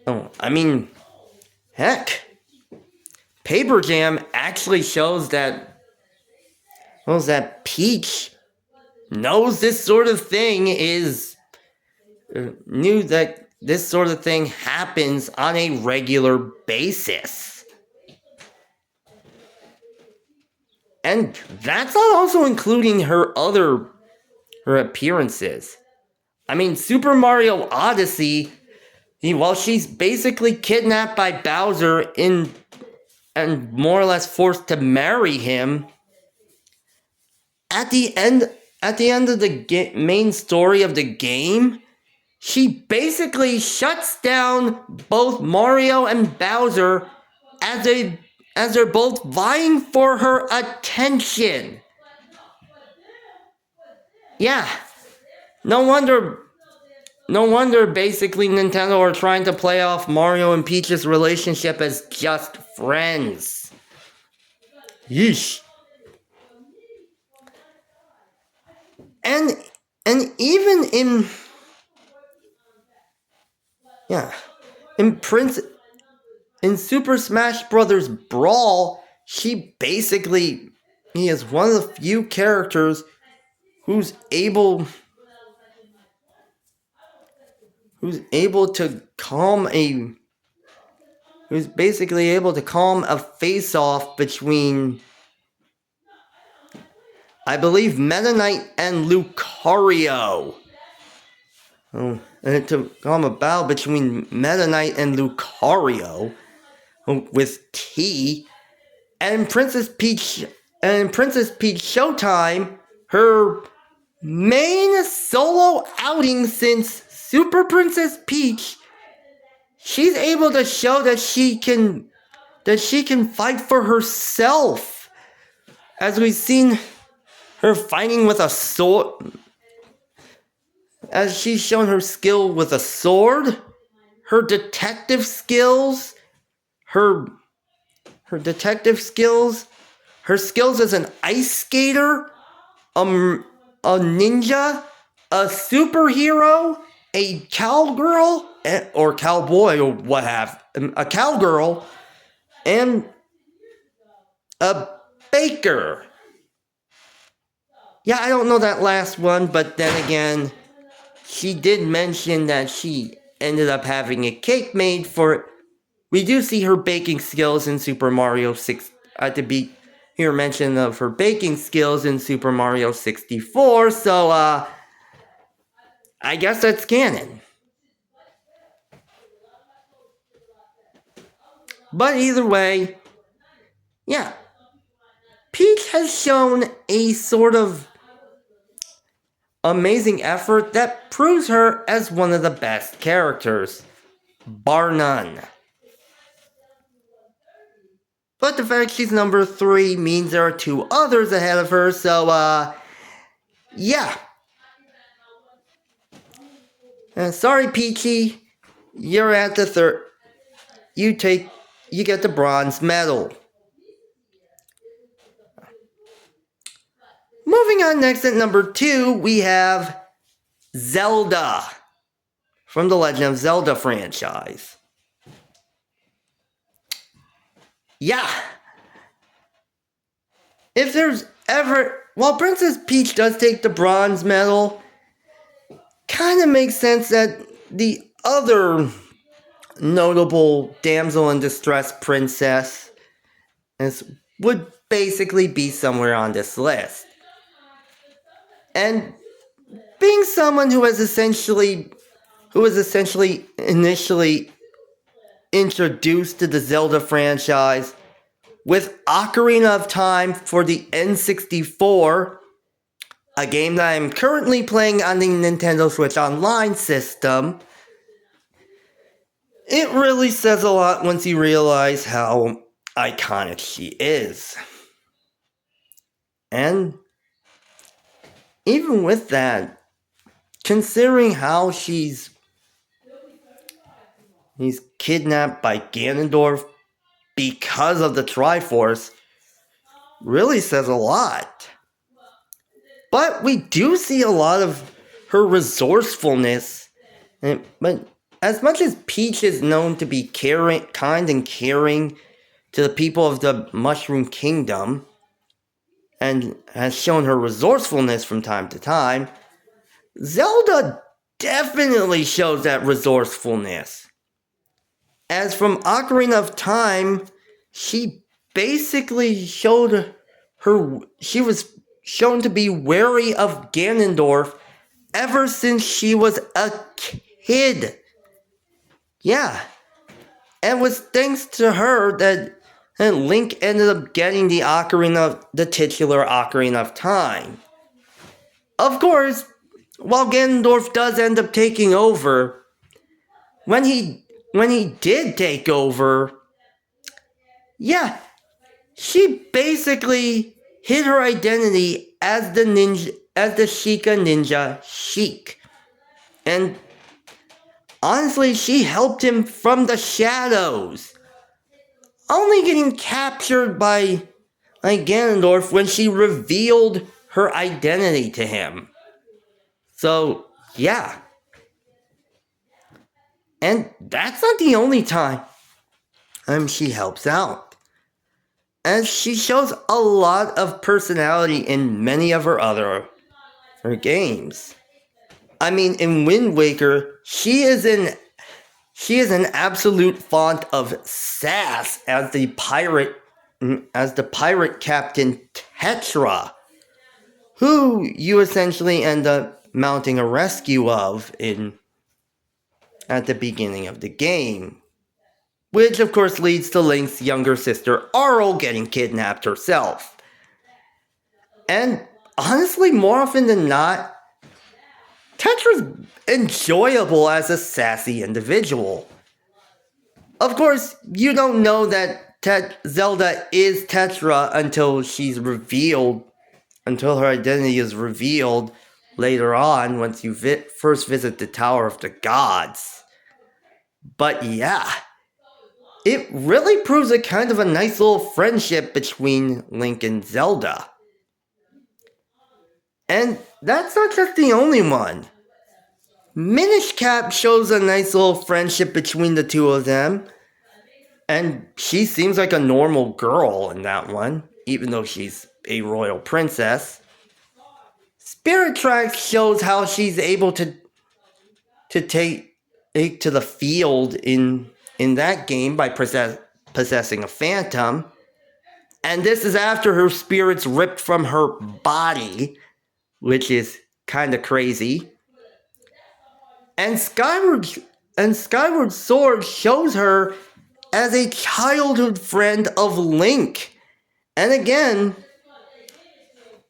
Oh, I mean, heck, Paper Jam actually shows that Peach knows this sort of thing knew that this sort of thing happens on a regular basis. And that's not also including her appearances. I mean, Super Mario Odyssey, while she's basically kidnapped by Bowser and more or less forced to marry him, at the end of the main story of the game, she basically shuts down both Mario and Bowser as they're both vying for her attention. Yeah, no wonder basically Nintendo are trying to play off Mario and Peach's relationship as just friends. Yeesh. And even in Super Smash Bros. Brawl, he is one of the few characters who's able to calm a face-off between, I believe, Meta Knight and Lucario. To calm a battle between Meta Knight and Lucario with T, and Princess Peach Showtime, her main solo outing since Super Princess Peach, she's able to show that she can fight for herself, as we've seen her fighting with a sword, as she's shown her skill with a sword, her detective skills, her skills as an ice skater, a ninja, a superhero, a cowgirl, or cowboy, or what have, a cowgirl, and a baker. Yeah, I don't know that last one, but then again, she did mention that she ended up having a cake made for it. We do see her baking skills in Super Mario 6, hear mention of her baking skills in Super Mario 64, so, I guess that's canon. But either way, yeah, Peach has shown a sort of amazing effort that proves her as one of the best characters, bar none. But the fact she's number 3 means there are 2 others ahead of her, so, yeah. Sorry, Peachy, you're at the third. You get the bronze medal. Moving on, next at number 2, we have Zelda from the Legend of Zelda franchise. Yeah. If there's ever... While Princess Peach does take the bronze medal, kind of makes sense that the other notable damsel in distress princess would basically be somewhere on this list. And being someone who was essentially initially introduced to the Zelda franchise with Ocarina of Time for the N64, a game that I'm currently playing on the Nintendo Switch Online system, it really says a lot once you realize how iconic she is. And even with that, considering how he's kidnapped by Ganondorf because of the Triforce, really says a lot. But we do see a lot of her resourcefulness. But as much as Peach is known to be kind and caring to the people of the Mushroom Kingdom, and has shown her resourcefulness from time to time, Zelda definitely shows that resourcefulness. As from Ocarina of Time, she basically she was shown to be wary of Ganondorf ever since she was a kid. Yeah. And it was thanks to her that Link ended up getting the titular Ocarina of Time. Of course, while Ganondorf does end up taking over, when he did take over, yeah, she basically hid her identity as the Sheikah ninja Sheik. And honestly, she helped him from the shadows, only getting captured by Ganondorf when she revealed her identity to him. So, yeah. And that's not the only time she helps out, as she shows a lot of personality in many of her games. I mean, in Wind Waker, she is an absolute font of sass as the pirate captain Tetra, who you essentially end up mounting a rescue of at the beginning of the game, which of course leads to Link's younger sister Arl getting kidnapped herself. And honestly, more often than not, Tetra's enjoyable as a sassy individual. Of course, you don't know that Zelda is Tetra until her identity is revealed later on, once you first visit the Tower of the Gods. But yeah, it really proves a kind of a nice little friendship between Link and Zelda. And that's not just the only one. Minish Cap shows a nice little friendship between the two of them. And she seems like a normal girl in that one, even though she's a royal princess. Spirit Tracks shows how she's able to take to the field in that game by possessing a phantom. And this is after her spirit's ripped from her body, which is kind of crazy. And Skyward Sword shows her as a childhood friend of Link. And again,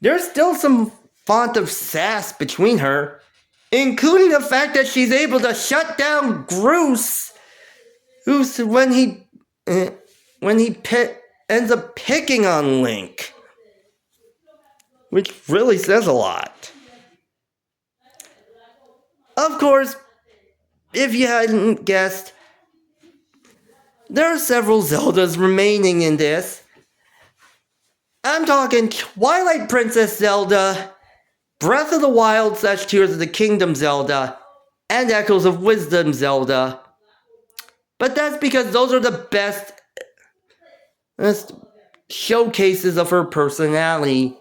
there's still some font of sass between her, including the fact that she's able to shut down Groose, when he ends up picking on Link, which really says a lot. Of course, if you hadn't guessed, there are several Zeldas remaining in this. I'm talking Twilight Princess Zelda, Breath of the Wild / Tears of the Kingdom Zelda, and Echoes of Wisdom Zelda. But that's because those are the best showcases of her personality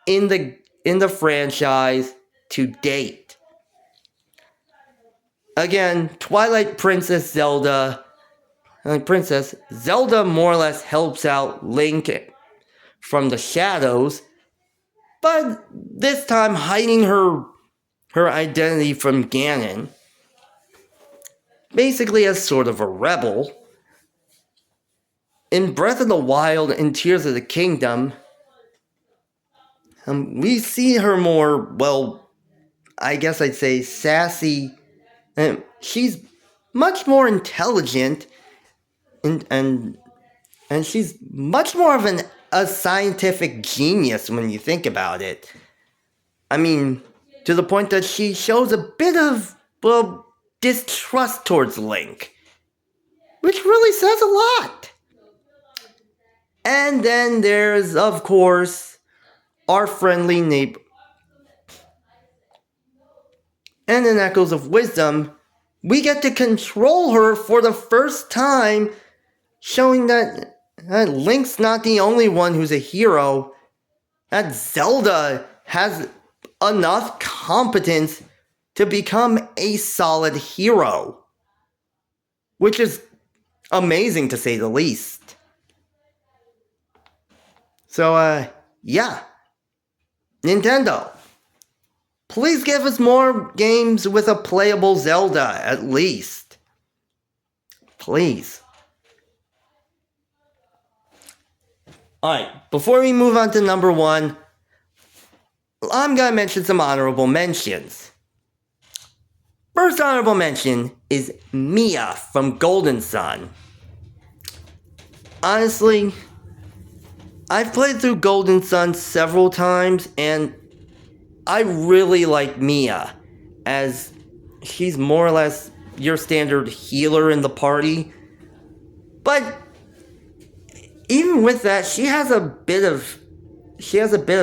in the franchise to date. Again, Twilight Princess Zelda more or less helps out Link from the shadows, but this time hiding her identity from Ganon, basically as sort of a rebel. In Breath of the Wild and Tears of the Kingdom, we see her more, well, I guess I'd say sassy. She's much more intelligent and And she's much more of a scientific genius when you think about it. I mean, to the point that she shows a bit of, well, distrust towards Link, which really says a lot. And then there's, of course, our friendly neighbor. And in Echoes of Wisdom, we get to control her for the first time, showing that Link's not the only one who's a hero, that Zelda has enough competence to become a solid hero, which is amazing to say the least. So, yeah. Nintendo, please give us more games with a playable Zelda, at least. Please. Alright, before we move on to number 1, I'm gonna mention some honorable mentions. First honorable mention is Mia from Golden Sun. Honestly, I've played through Golden Sun several times, and I really like Mia, as she's more or less your standard healer in the party. But even with that, she has a bit of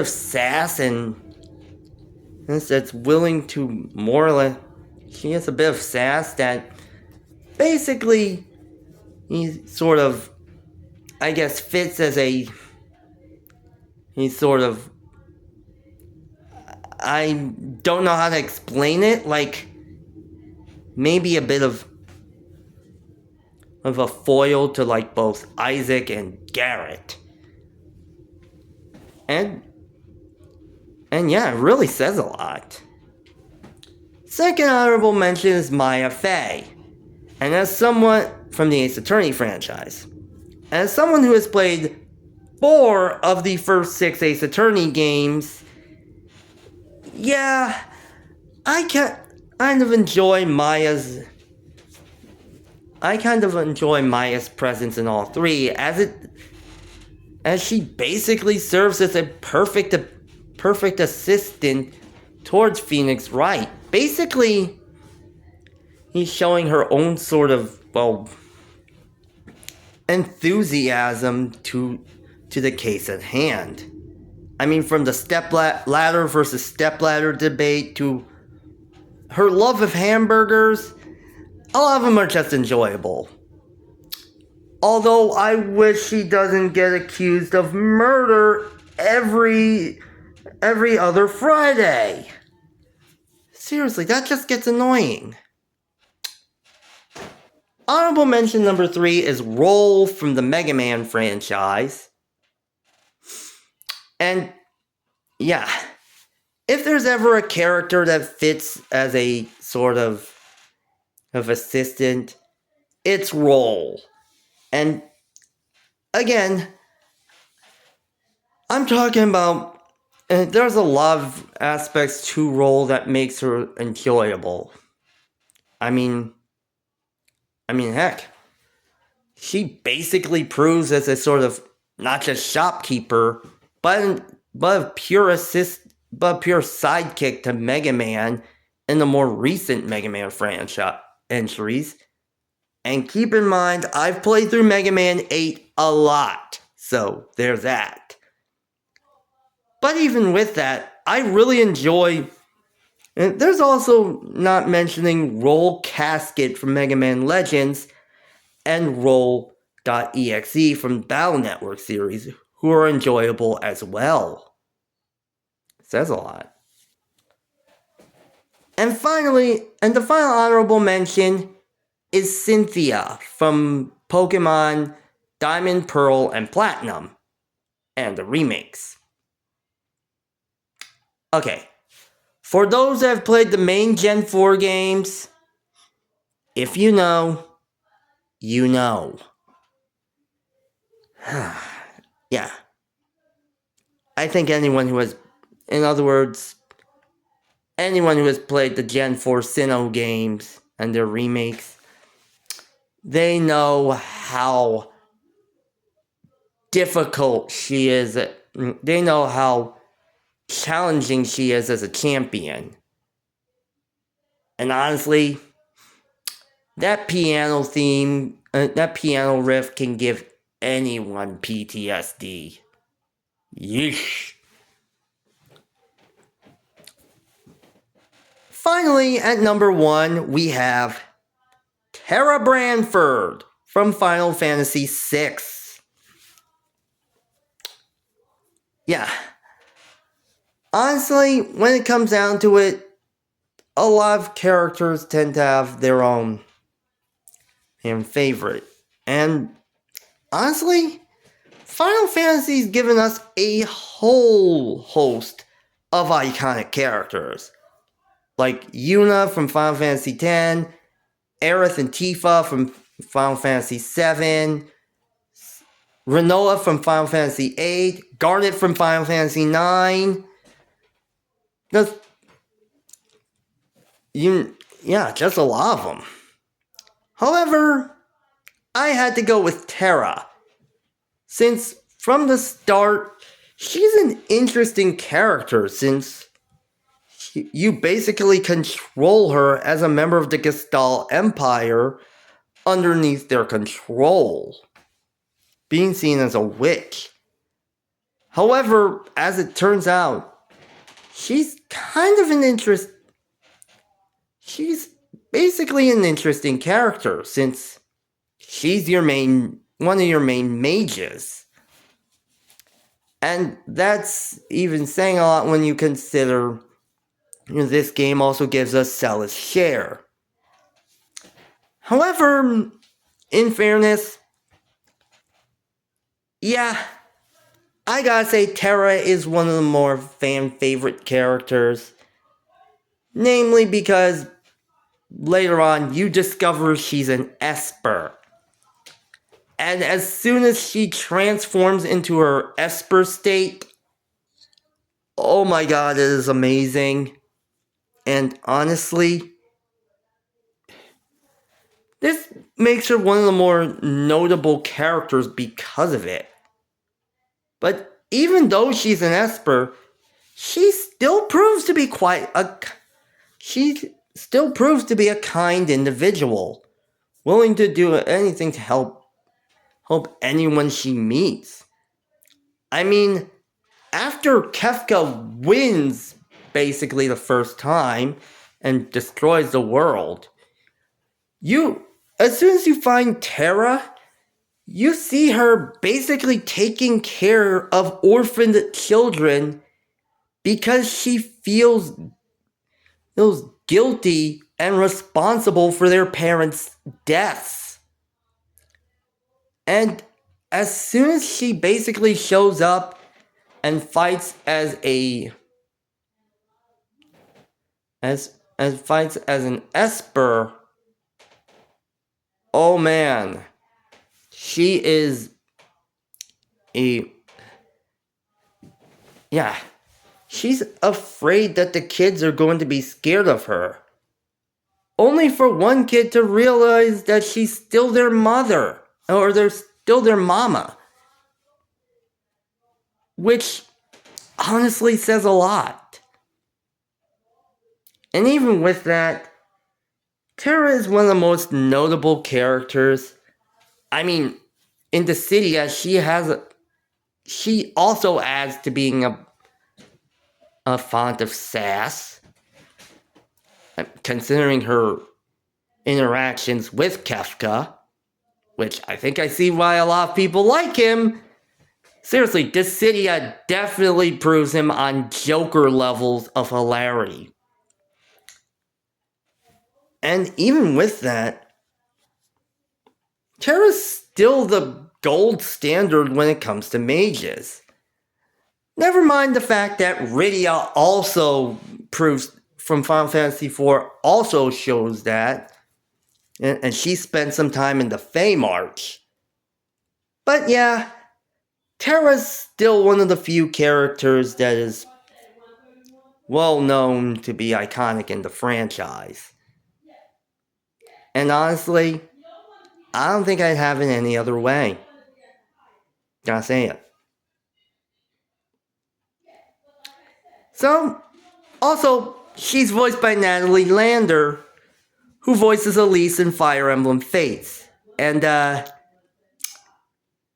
sass, and that's willing to more or less. She has a bit of sass that basically he sort of, I guess, fits as a. He's sort of. I don't know how to explain it. Like maybe a bit of a foil to like both Isaac and Garrett. And yeah, it really says a lot. Second honorable mention is Maya Fey. And as someone from the Ace Attorney franchise, as someone who has played 4 of the first 6 Ace Attorney games, yeah, I kind of enjoy Maya's presence in all 3, as she basically serves as a perfect assistant towards Phoenix Wright. Basically, he's showing her own sort of, well, enthusiasm to the case at hand. I mean, from the stepladder versus stepladder debate to her love of hamburgers, a lot of them are just enjoyable. Although I wish she doesn't get accused of murder every other Friday. Seriously, that just gets annoying. Honorable mention number 3 is Roll from the Mega Man franchise. And yeah, if there's ever a character that fits as a sort of assistant, it's Roll. And again, I'm talking about, there's a lot of aspects to Roll that makes her enjoyable. I mean, heck, she basically proves as a sort of not just shopkeeper, but a pure sidekick to Mega Man in the more recent Mega Man franchise entries. And keep in mind, I've played through Mega Man 8 a lot, so there's that. But even with that, I really enjoy. And there's also not mentioning Roll Casket from Mega Man Legends and Roll.exe from Battle Network series, who are enjoyable as well. Says a lot. And finally, the final honorable mention is Cynthia from Pokemon Diamond, Pearl, and Platinum, and the remakes. Okay, for those that have played the main Gen 4 games, if you know, you know. Yeah. I think anyone who has played the Gen 4 Sinnoh games and their remakes, they know how difficult she is. They know how challenging she is as a champion. And honestly, that piano theme, that piano riff can give anyone PTSD. Yeesh. Finally, at number 1, we have Tara Branford from Final Fantasy VI. Yeah. Honestly, when it comes down to it, a lot of characters tend to have their own favorite. And honestly, Final Fantasy's given us a whole host of iconic characters. Like Yuna from Final Fantasy X, Aerith and Tifa from Final Fantasy VII, Rinoa from Final Fantasy VIII, Garnet from Final Fantasy IX. Just a lot of them. However, I had to go with Terra, since from the start, she's an interesting character since you basically control her as a member of the Gestalt Empire underneath their control, being seen as a witch. However, as it turns out, she's basically an interesting character since she's one of your main mages. And that's even saying a lot when you consider this game also gives us Celes Share. However, in fairness, yeah, I gotta say Terra is one of the more fan favorite characters. Namely because later on you discover she's an Esper. And as soon as she transforms into her Esper state, oh my god, it is amazing. And honestly, this makes her one of the more notable characters because of it. But even though she's an Esper, she still proves to be a kind individual, willing to do anything to help anyone she meets. I mean, after Kefka wins basically the first time and destroys the world, as soon as you find Terra, you see her basically taking care of orphaned children because she feels guilty and responsible for their parents' deaths. And as soon as she basically shows up and fights as an Esper, oh man, she is she's afraid that the kids are going to be scared of her. Only for one kid to realize that she's still their mother, or they're still their mama. Which honestly says a lot. And even with that, Terra is one of the most notable characters. I mean, in Dissidia, she also adds to being a font of sass, considering her interactions with Kefka, which I think I see why a lot of people like him. Seriously, Dissidia definitely proves him on Joker levels of hilarity. And even with that, Terra's still the gold standard when it comes to mages. Never mind the fact that Rydia also proves from Final Fantasy IV also shows that, and she spent some time in the Fey March. But yeah, Terra's still one of the few characters that is well known to be iconic in the franchise. And honestly, I don't think I'd have it any other way. Gotta say it. So, also, she's voiced by Natalie Lander, who voices Elise in Fire Emblem Fates. And,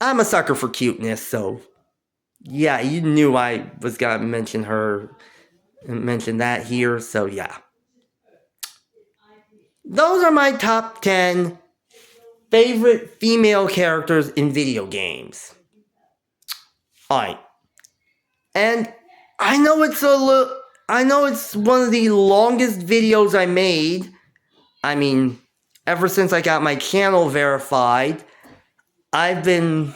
I'm a sucker for cuteness, so yeah, you knew I was gonna mention that here, so yeah. Those are my top 10 favorite female characters in video games. Alright. And I know it's one of the longest videos I made. I mean, ever since I got my channel verified, I've been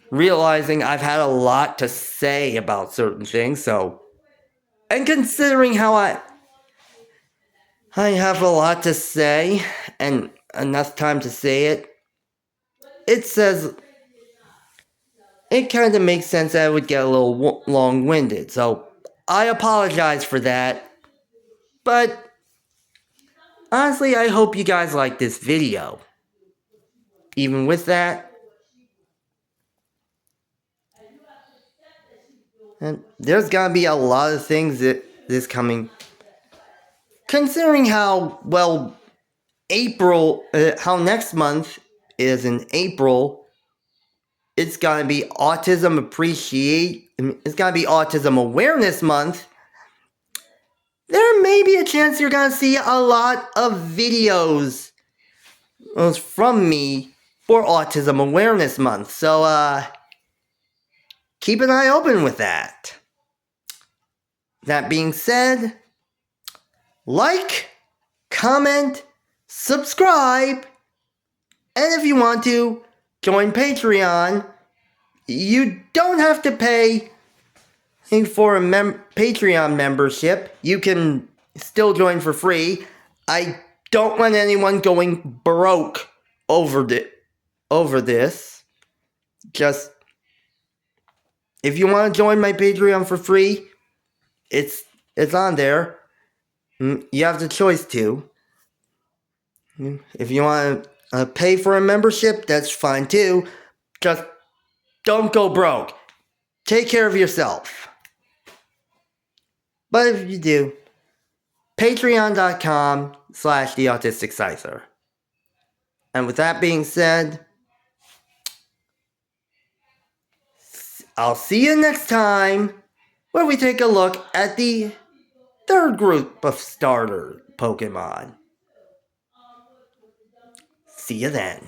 realizing I've had a lot to say about certain things, so, and considering how I have a lot to say and enough time to say it, it kind of makes sense that it would get a little long-winded, so I apologize for that. But honestly, I hope you guys like this video. Even with that, and there's gonna be a lot of things this coming. Considering how, well, how next month is in April, it's gonna be Autism Awareness Month. There may be a chance you're gonna see a lot of videos from me for Autism Awareness Month. So, keep an eye open with that. That being said, like, comment, subscribe, and if you want to, join Patreon. You don't have to pay for a Patreon membership. You can still join for free. I don't want anyone going broke over this. Just, if you want to join my Patreon for free, it's on there. You have the choice to. If you want to pay for a membership, that's fine too. Just don't go broke. Take care of yourself. But if you do, patreon.com/theautistic And with that being said, I'll see you next time where we take a look at the third group of starter Pokemon. See you then.